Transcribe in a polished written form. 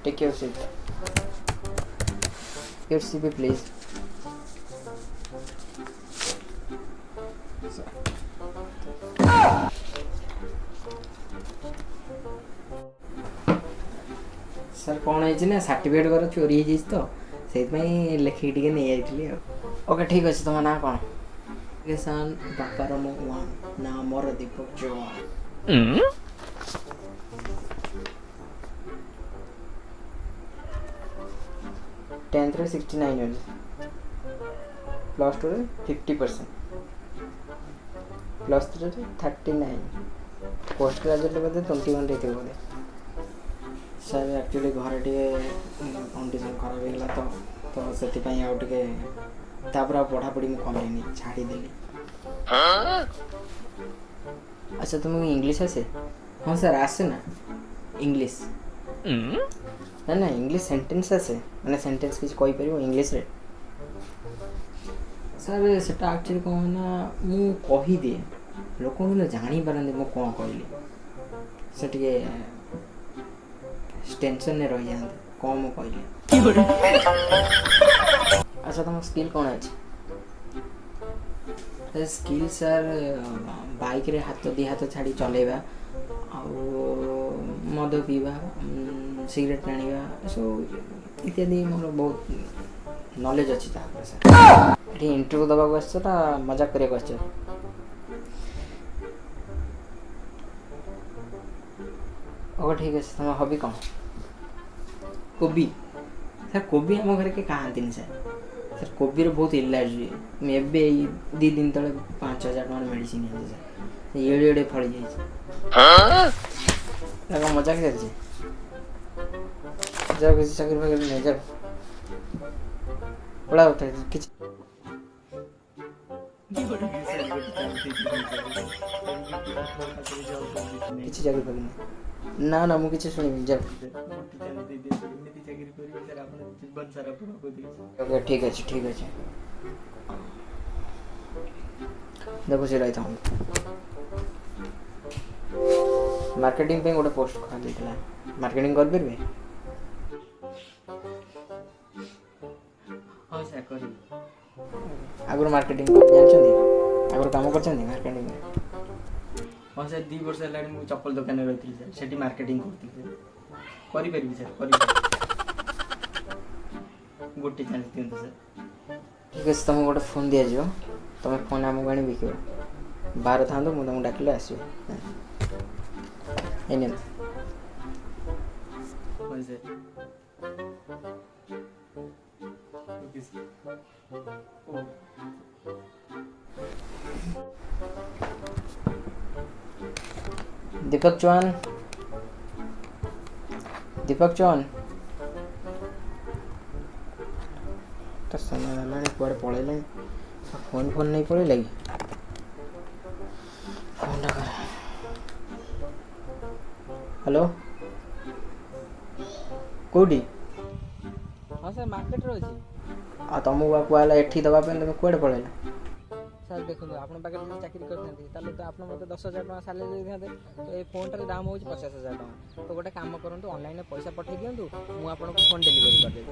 Take your seat. Your CP, please. Sir कौन है ना सर्टिफिकेट कर चोरी हो तो से लिखिक टे नहीं जाइए। ओके ठीक अच्छे तुम ना कौन किसान बापार मो ना मोर Deepak Chauhan. 10th 69 years +2 50% +3 39 post graduate बोधे 21 रही बोधे। सर एक्चुअली घर टे कंडीशन खराब होगा तो से आउे पढ़ापढ़ी मुझे कल छाड़देली। अच्छा तुमको इंग्लिश आसे? हाँ सर आसे ना इंग्लिश ना ना इंग्लिश सेंटेंस आसे मैंने सेंटेंस किसी कही पार इंग्लिश रे सर से एक्चुअली कौन ना मु कहीदिए लोक जानी पारती मु कौन कहली से टेंशन रही जाते कौन मु कहली। अच्छा तुम स्किल कौन अच्छे? स्किल सर बाइक रे हाथ दी हाथ छाड़ी चलेबा मद पीवा सिगरेट टाणिबा सब इत्यादि मोर बहुत नॉलेज अच्छी सर। ये इंटरव्यू दबाक आसना मजाक करने आस? ओके ठीक है तुम हबी कौन? कोबी सर कोबी आम घर के खाती सर सर कोबी बहुत एलर्जी मुझे 2 दिन तले 5,000 टकर मेडिसिन सर एड़े एड़े फड़ी जाए मजाक चलती जाओ किसी चाकरी फाकरी नहीं जाओ पढ़ा उठा किसी चाकरी फाकरी नहीं ना ना मुझे शुणी जाओ। ओके ठीक अच्छे ठीक अच्छे देखो सी रही हूँ मार्केटिंग पे गोटे पोस्ट खा मार्केटिंग कर पारे? हाँ सर कर आगुरी मार्केटिंग जानते आगुरी काम कर मार्केटिंग? हाँ सर 2 वर्ष है मुझे चप्पल दुकान रही सर से मार्केटिंग करी सर गोटे चांस दिखाते सर। ठीक है तुमको गोटे फोन दि जाओ तुम फोन आमको आनी बिक बाहर था मुझे तुमको डाकिले आस दीपक चौहान तो समय है कुआड़े पलैल फोन नहीं पड़े लगी फोन कर। हेलो कौटी? हाँ सर मार्केट रे अच्छी तुमको कहला एठी दवाई तुम कौड़े पलैल? सर देखो आप चाकरी करते तो आप मत 10,000 टका सालेरी देते तो ये फोनटार दाम हो 50,000 टका तो गोटे काम करूँ ऑनलाइन पैसा पठे दिंतु मुझे फोन डेलीवरी करदेवी।